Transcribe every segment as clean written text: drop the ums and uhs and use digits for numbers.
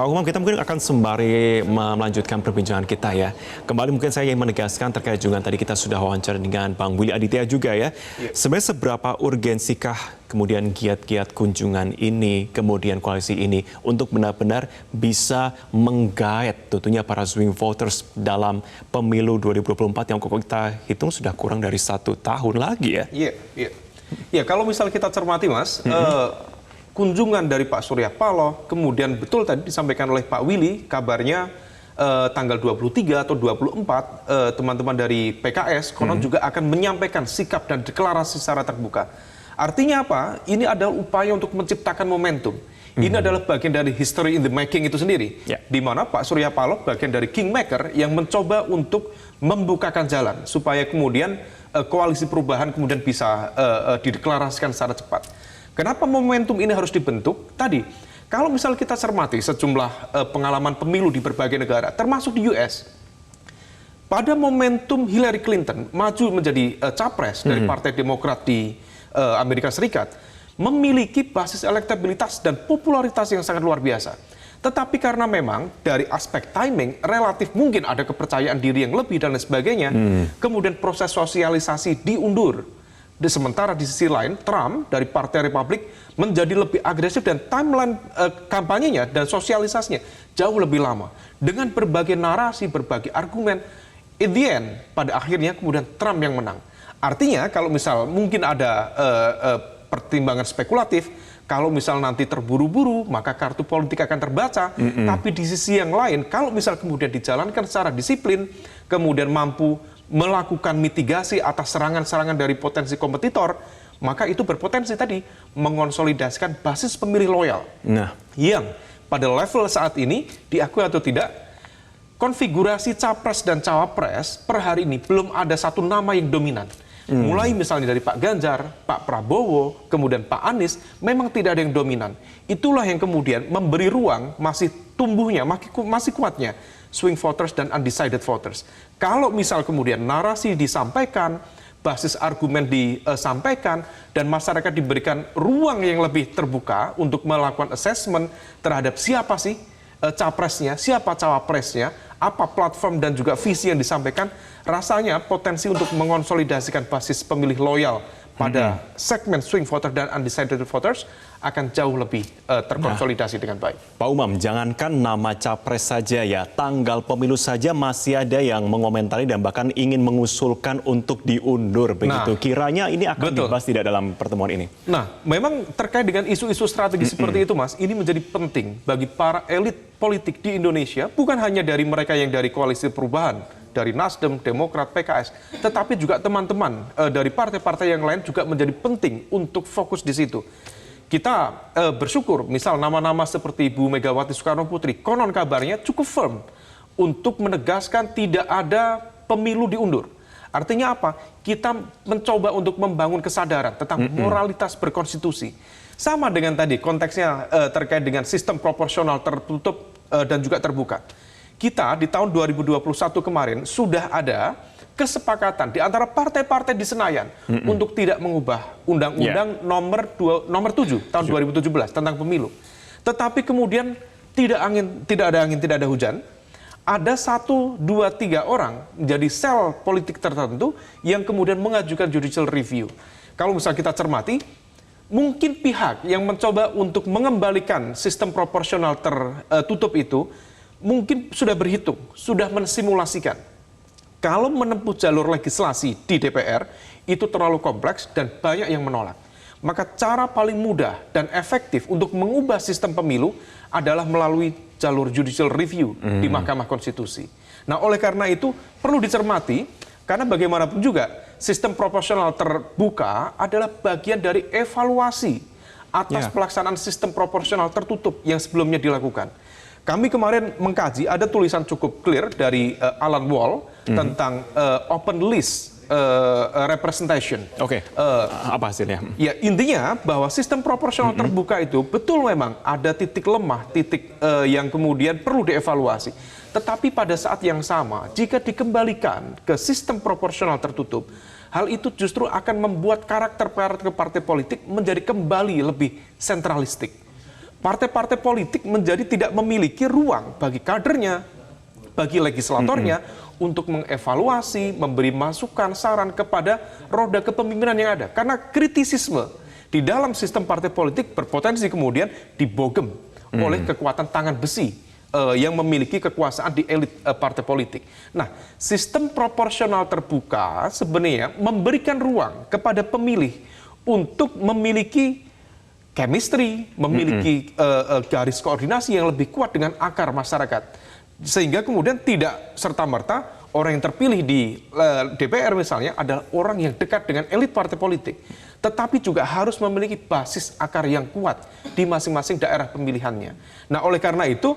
Pak Umam, kita mungkin akan sembari melanjutkan perbincangan kita ya. Kembali mungkin saya ingin menegaskan terkait juga tadi kita sudah wawancara dengan Bang Willy Aditya juga ya. Sebenarnya seberapa urgensikah kemudian giat-giat kunjungan ini, kemudian koalisi ini untuk benar-benar bisa menggaet tentunya para swing voters dalam pemilu 2024 yang kita hitung sudah kurang dari 1 tahun lagi ya. Iya, kalau misal kita cermati Mas, kunjungan dari Pak Surya Paloh, kemudian betul tadi disampaikan oleh Pak Willy, kabarnya tanggal 23 atau 24, teman-teman dari PKS konon juga akan menyampaikan sikap dan deklarasi secara terbuka. Artinya apa? Ini adalah upaya untuk menciptakan momentum. Ini adalah bagian dari history in the making itu sendiri. Di mana Pak Surya Paloh bagian dari kingmaker yang mencoba untuk membukakan jalan supaya kemudian koalisi perubahan kemudian bisa dideklarasikan secara cepat. Kenapa momentum ini harus dibentuk? Tadi, kalau misal kita cermati sejumlah pengalaman pemilu di berbagai negara, termasuk di US, pada momentum Hillary Clinton maju menjadi capres dari Partai Demokrat di Amerika Serikat, memiliki basis elektabilitas dan popularitas yang sangat luar biasa. Tetapi karena memang dari aspek timing, relatif mungkin ada kepercayaan diri yang lebih dan lain sebagainya, kemudian proses sosialisasi diundur. Sementara di sisi lain, Trump dari Partai Republik menjadi lebih agresif dan timeline kampanyenya dan sosialisasinya jauh lebih lama. Dengan berbagai narasi, berbagai argumen, in the end, pada akhirnya kemudian Trump yang menang. Artinya kalau misal mungkin ada pertimbangan spekulatif, kalau misal nanti terburu-buru, maka kartu politik akan terbaca. Tapi di sisi yang lain, kalau misal kemudian dijalankan secara disiplin, kemudian mampu melakukan mitigasi atas serangan-serangan dari potensi kompetitor, maka itu berpotensi tadi mengonsolidasikan basis pemilih loyal. Yang pada level saat ini, diakui atau tidak, konfigurasi capres dan cawapres per hari ini belum ada satu nama yang dominan. Mulai misalnya dari Pak Ganjar, Pak Prabowo, kemudian Pak Anies, memang tidak ada yang dominan. Itulah yang kemudian memberi ruang masih tumbuhnya, masih kuatnya swing voters dan undecided voters. Kalau misal kemudian narasi disampaikan, basis argumen disampaikan, dan masyarakat diberikan ruang yang lebih terbuka untuk melakukan assessment terhadap siapa sih capresnya, siapa cawapresnya, apa platform dan juga visi yang disampaikan, rasanya potensi untuk mengonsolidasikan basis pemilih loyal pada segmen swing voter dan undecided voters akan jauh lebih terkonsolidasi dengan baik. Pak Umam, jangankan nama capres saja ya, tanggal pemilu saja masih ada yang mengomentari dan bahkan ingin mengusulkan untuk diundur begitu. Kiranya ini akan dibahas tidak dalam pertemuan ini? Nah, memang terkait dengan isu-isu strategi seperti itu, Mas, ini menjadi penting bagi para elit politik di Indonesia, bukan hanya dari mereka yang dari koalisi perubahan, dari Nasdem, Demokrat, PKS, tetapi juga teman-teman dari partai-partai yang lain juga menjadi penting untuk fokus di situ. Kita bersyukur, misal nama-nama seperti Ibu Megawati Soekarno Putri, konon kabarnya cukup firm untuk menegaskan tidak ada pemilu diundur. Artinya apa? Kita mencoba untuk membangun kesadaran tentang moralitas berkonstitusi. Sama dengan tadi, konteksnya terkait dengan sistem proporsional tertutup dan juga terbuka. Kita di tahun 2021 kemarin sudah ada kesepakatan di antara partai-partai di Senayan untuk tidak mengubah Undang-Undang nomor 7 tahun 2017 tentang pemilu. Tetapi kemudian tidak ada angin, tidak ada hujan. Ada 1, 2, 3 orang menjadi sel politik tertentu yang kemudian mengajukan judicial review. Kalau misalnya kita cermati, mungkin pihak yang mencoba untuk mengembalikan sistem proporsional tertutup itu mungkin sudah berhitung, sudah mensimulasikan. Kalau menempuh jalur legislasi di DPR, itu terlalu kompleks dan banyak yang menolak. Maka cara paling mudah dan efektif untuk mengubah sistem pemilu adalah melalui jalur judicial review di Mahkamah Konstitusi. Nah, oleh karena itu perlu dicermati, karena bagaimanapun juga sistem proporsional terbuka adalah bagian dari evaluasi atas pelaksanaan sistem proporsional tertutup yang sebelumnya dilakukan. Kami kemarin mengkaji, ada tulisan cukup clear dari Alan Wall tentang open list representation. Apa hasilnya? Ya, intinya bahwa sistem proporsional terbuka itu betul memang ada titik lemah, titik yang kemudian perlu dievaluasi. Tetapi pada saat yang sama, jika dikembalikan ke sistem proporsional tertutup, hal itu justru akan membuat karakter partai politik menjadi kembali lebih sentralistik. partai-partai politik menjadi tidak memiliki ruang bagi kadernya, bagi legislatornya untuk mengevaluasi, memberi masukan, saran kepada roda kepemimpinan yang ada. Karena kritisisme di dalam sistem partai politik berpotensi kemudian dibogem oleh kekuatan tangan besi yang memiliki kekuasaan di elit partai politik. Nah, sistem proporsional terbuka sebenarnya memberikan ruang kepada pemilih untuk memiliki chemistry, memiliki garis koordinasi yang lebih kuat dengan akar masyarakat. Sehingga kemudian tidak serta-merta orang yang terpilih di DPR misalnya adalah orang yang dekat dengan elit partai politik. Tetapi juga harus memiliki basis akar yang kuat di masing-masing daerah pemilihannya. Nah, oleh karena itu,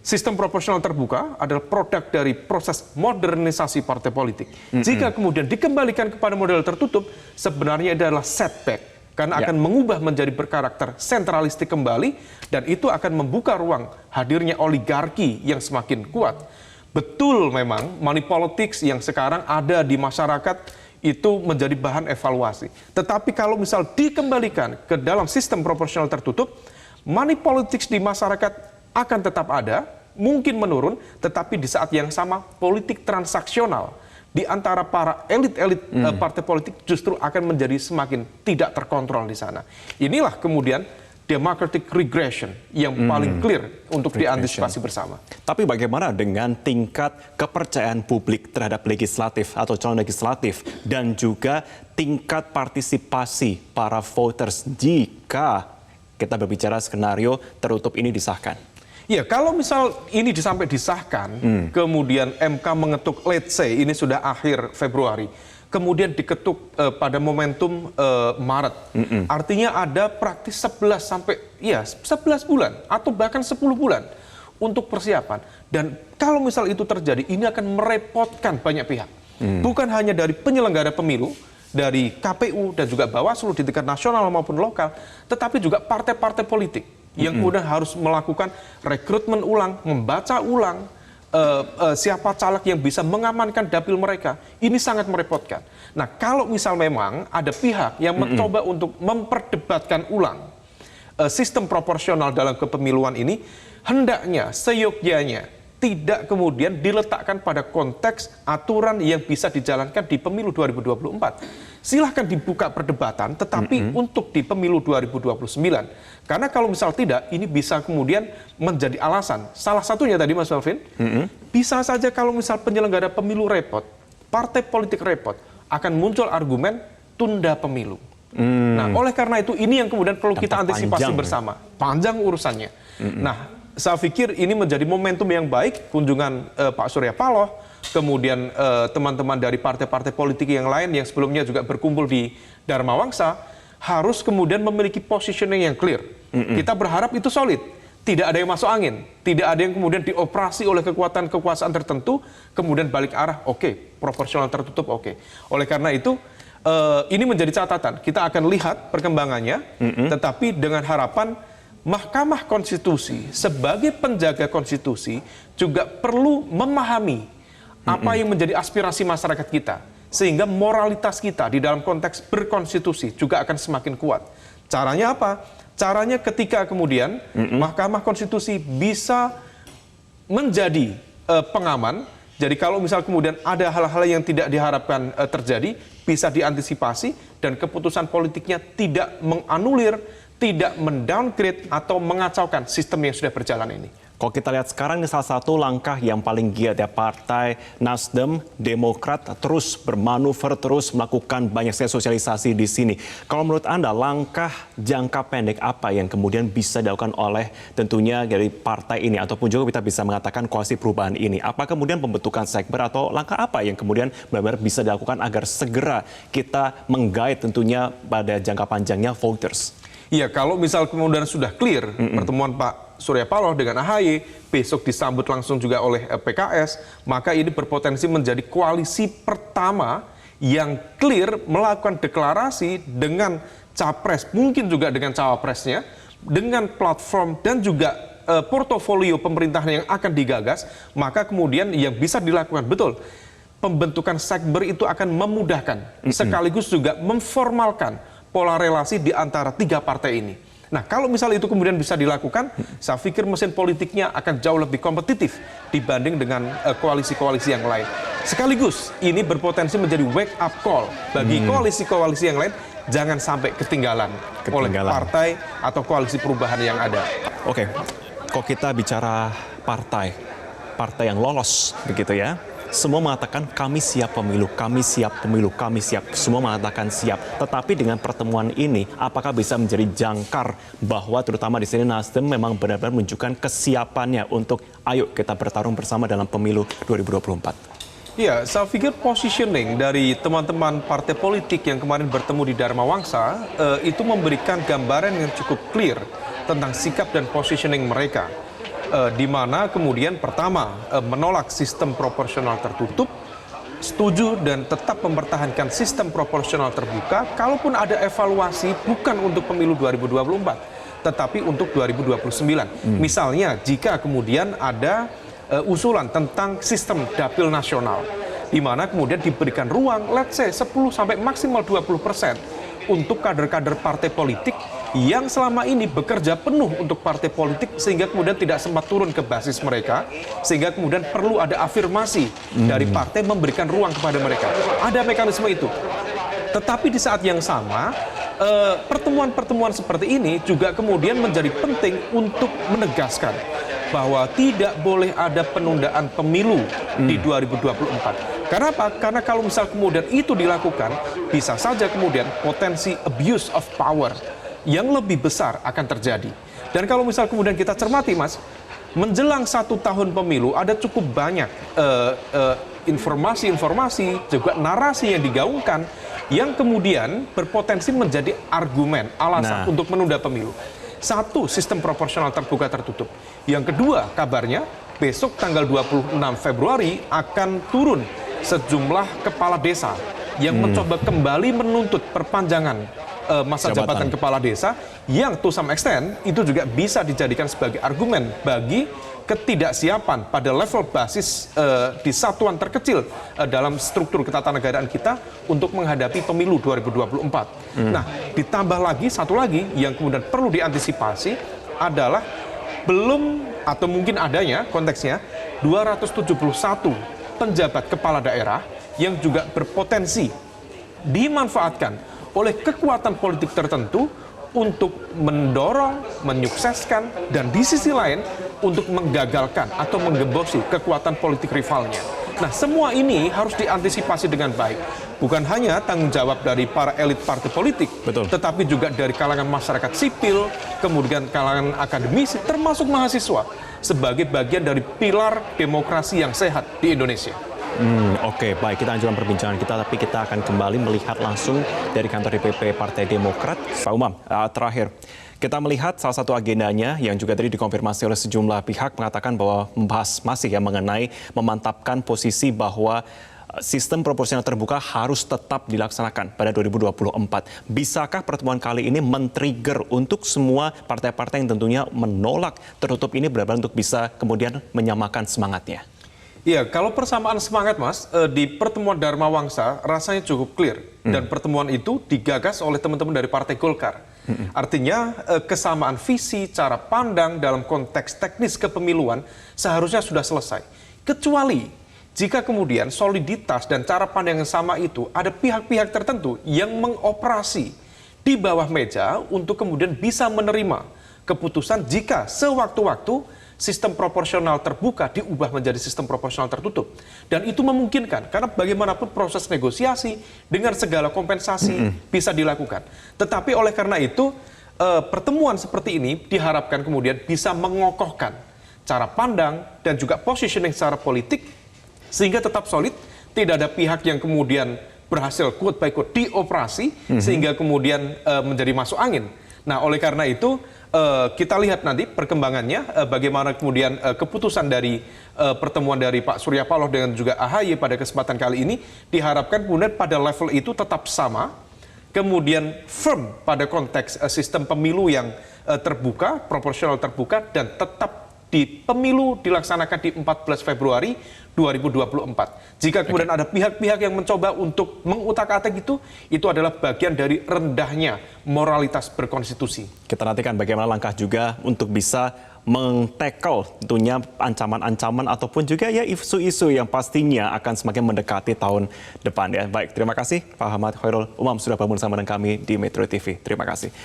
sistem proporsional terbuka adalah produk dari proses modernisasi partai politik. Jika kemudian dikembalikan kepada model tertutup, sebenarnya adalah setback. Karena akan mengubah menjadi berkarakter sentralistik kembali, dan itu akan membuka ruang hadirnya oligarki yang semakin kuat. Betul memang money politics yang sekarang ada di masyarakat itu menjadi bahan evaluasi. Tetapi kalau misal dikembalikan ke dalam sistem proporsional tertutup, money politics di masyarakat akan tetap ada, mungkin menurun, tetapi di saat yang sama politik transaksional di antara para elit-elit partai politik justru akan menjadi semakin tidak terkontrol di sana. Inilah kemudian democratic regression yang paling clear untuk diantisipasi bersama. Tapi bagaimana dengan tingkat kepercayaan publik terhadap legislatif atau calon legislatif dan juga tingkat partisipasi para voters jika kita berbicara skenario tertutup ini disahkan? Ya, kalau misal ini sampai disahkan, kemudian MK mengetuk, let's say ini sudah akhir Februari, kemudian diketuk pada momentum Maret. Artinya ada praktis 11 bulan atau bahkan 10 bulan untuk persiapan. Dan kalau misal itu terjadi, ini akan merepotkan banyak pihak. Bukan hanya dari penyelenggara pemilu, dari KPU dan juga Bawaslu di tingkat nasional maupun lokal, tetapi juga partai-partai politik yang kemudian harus melakukan rekrutmen ulang, membaca ulang siapa caleg yang bisa mengamankan dapil mereka. Ini sangat merepotkan. Nah, kalau misal memang ada pihak yang mencoba untuk memperdebatkan ulang sistem proporsional dalam kepemiluan ini, hendaknya, seyogyanya tidak kemudian diletakkan pada konteks aturan yang bisa dijalankan di pemilu 2024. Silahkan dibuka perdebatan, tetapi untuk di pemilu 2029. Karena kalau misal tidak, ini bisa kemudian menjadi alasan. Salah satunya tadi Mas Melvin, bisa saja kalau misal penyelenggara pemilu repot, partai politik repot, akan muncul argumen tunda pemilu. Nah, oleh karena itu ini yang kemudian perlu kita antisipasi bersama. Panjang urusannya. Nah, saya pikir ini menjadi momentum yang baik, kunjungan Pak Surya Paloh, kemudian teman-teman dari partai-partai politik yang lain yang sebelumnya juga berkumpul di Dharma Wangsa, harus kemudian memiliki positioning yang clear. Kita berharap itu solid, tidak ada yang masuk angin, tidak ada yang kemudian dioperasi oleh kekuatan kekuasaan tertentu, kemudian balik arah, oke, proporsional tertutup, oke. Oleh karena itu, ini menjadi catatan, kita akan lihat perkembangannya, tetapi dengan harapan Mahkamah Konstitusi sebagai penjaga konstitusi juga perlu memahami apa yang menjadi aspirasi masyarakat kita, sehingga moralitas kita di dalam konteks berkonstitusi juga akan semakin kuat. Caranya apa? Caranya ketika kemudian Mahkamah Konstitusi bisa menjadi pengaman. Jadi kalau misal kemudian ada hal-hal yang tidak diharapkan terjadi, bisa diantisipasi dan keputusan politiknya tidak menganulir, tidak mendowngrade atau mengacaukan sistem yang sudah berjalan ini. Kalau kita lihat sekarang ini salah satu langkah yang paling giat ya, Partai Nasdem, Demokrat terus bermanuver, terus melakukan banyak sosialisasi di sini. Kalau menurut Anda langkah jangka pendek apa yang kemudian bisa dilakukan oleh tentunya dari partai ini ataupun juga kita bisa mengatakan koalisi perubahan ini? Apa kemudian pembentukan sekber atau langkah apa yang kemudian benar-benar bisa dilakukan agar segera kita menggait tentunya pada jangka panjangnya voters? Iya, kalau misal kemudian sudah clear pertemuan Pak Surya Paloh dengan AHY, besok disambut langsung juga oleh PKS, maka ini berpotensi menjadi koalisi pertama yang clear melakukan deklarasi dengan capres, mungkin juga dengan cawapresnya, dengan platform dan juga portofolio pemerintahan yang akan digagas, maka kemudian yang bisa dilakukan betul. Pembentukan sekber itu akan memudahkan, sekaligus juga memformalkan pola relasi di antara tiga partai ini. Nah, kalau misalnya itu kemudian bisa dilakukan, saya pikir mesin politiknya akan jauh lebih kompetitif dibanding dengan koalisi-koalisi yang lain. Sekaligus, ini berpotensi menjadi wake up call bagi koalisi-koalisi yang lain, jangan sampai ketinggalan oleh partai atau koalisi perubahan yang ada. Oke, kok kita bicara partai yang lolos begitu ya. Semua mengatakan kami siap pemilu, kami siap pemilu, kami siap. Semua mengatakan siap. Tetapi dengan pertemuan ini, apakah bisa menjadi jangkar bahwa terutama di sini Nasdem memang benar-benar menunjukkan kesiapannya untuk ayo kita bertarung bersama dalam pemilu 2024? Ya, saya pikir positioning dari teman-teman partai politik yang kemarin bertemu di Dharma Wangsa itu memberikan gambaran yang cukup clear tentang sikap dan positioning mereka. Di mana kemudian pertama menolak sistem proporsional tertutup, setuju dan tetap mempertahankan sistem proporsional terbuka, kalaupun ada evaluasi bukan untuk pemilu 2024, tetapi untuk 2029. Misalnya jika kemudian ada usulan tentang sistem dapil nasional, di mana kemudian diberikan ruang, let's say 10 sampai maksimal 20% untuk kader-kader partai politik yang selama ini bekerja penuh untuk partai politik sehingga kemudian tidak sempat turun ke basis mereka, sehingga kemudian perlu ada afirmasi dari partai memberikan ruang kepada mereka. Ada mekanisme itu. Tetapi di saat yang sama, pertemuan-pertemuan seperti ini juga kemudian menjadi penting untuk menegaskan bahwa tidak boleh ada penundaan pemilu di 2024. Karena apa? Karena kalau misal kemudian itu dilakukan, bisa saja kemudian potensi abuse of power yang lebih besar akan terjadi. Dan kalau misal kemudian kita cermati, Mas, menjelang 1 tahun pemilu ada cukup banyak informasi-informasi, juga narasi yang digaungkan yang kemudian berpotensi menjadi argumen, alasan untuk menunda pemilu. Satu, sistem proporsional terbuka tertutup. Yang kedua, kabarnya besok tanggal 26 Februari akan turun sejumlah kepala desa yang mencoba kembali menuntut perpanjangan masa jabatan kepala desa, yang to some extent itu juga bisa dijadikan sebagai argumen bagi ketidaksiapan pada level basis di satuan terkecil dalam struktur ketatanegaraan kita untuk menghadapi pemilu 2024. Nah, ditambah lagi satu lagi yang kemudian perlu diantisipasi adalah belum atau mungkin adanya konteksnya 271 penjabat kepala daerah yang juga berpotensi dimanfaatkan oleh kekuatan politik tertentu untuk mendorong, menyukseskan, dan di sisi lain untuk menggagalkan atau menggembosi kekuatan politik rivalnya. Nah, semua ini harus diantisipasi dengan baik. Bukan hanya tanggung jawab dari para elit partai politik, tetapi juga dari kalangan masyarakat sipil, kemudian kalangan akademisi, termasuk mahasiswa, sebagai bagian dari pilar demokrasi yang sehat di Indonesia. Oke, baik, kita lanjutkan perbincangan kita, tapi kita akan kembali melihat langsung dari kantor DPP Partai Demokrat. Pak Umam, terakhir, kita melihat salah satu agendanya yang juga tadi dikonfirmasi oleh sejumlah pihak mengatakan bahwa membahas masih mengenai memantapkan posisi bahwa sistem proporsional terbuka harus tetap dilaksanakan pada 2024. Bisakah pertemuan kali ini men-trigger untuk semua partai-partai yang tentunya menolak tertutup ini benar-benar untuk bisa kemudian menyamakan semangatnya? Iya, kalau persamaan semangat, Mas, di pertemuan Dharma Wangsa rasanya cukup clear. Dan pertemuan itu digagas oleh teman-teman dari Partai Golkar. Artinya kesamaan visi, cara pandang dalam konteks teknis kepemiluan seharusnya sudah selesai. Kecuali jika kemudian soliditas dan cara pandang yang sama itu ada pihak-pihak tertentu yang mengoperasi di bawah meja untuk kemudian bisa menerima keputusan jika sewaktu-waktu sistem proporsional terbuka diubah menjadi sistem proporsional tertutup. Dan itu memungkinkan, karena bagaimanapun proses negosiasi dengan segala kompensasi bisa dilakukan. Tetapi oleh karena itu, pertemuan seperti ini diharapkan kemudian bisa mengokohkan cara pandang dan juga positioning secara politik, sehingga tetap solid, tidak ada pihak yang kemudian berhasil quote by quote dioperasi, sehingga kemudian menjadi masuk angin. Nah, oleh karena itu, kita lihat nanti perkembangannya, bagaimana kemudian keputusan dari pertemuan dari Pak Surya Paloh dengan juga AHY pada kesempatan kali ini, diharapkan kemudian pada level itu tetap sama, kemudian firm pada konteks sistem pemilu yang terbuka, proporsional terbuka, dan tetap di pemilu dilaksanakan di 14 Februari 2024. Jika kemudian ada pihak-pihak yang mencoba untuk mengutak-atik itu adalah bagian dari rendahnya moralitas berkonstitusi. Kita nantikan bagaimana langkah juga untuk bisa meng-tackle tentunya ancaman-ancaman ataupun juga ya isu-isu yang pastinya akan semakin mendekati tahun depan ya. Baik, terima kasih Pak Ahmad Khairul Umam sudah bergabung bersama dengan kami di Metro TV. Terima kasih.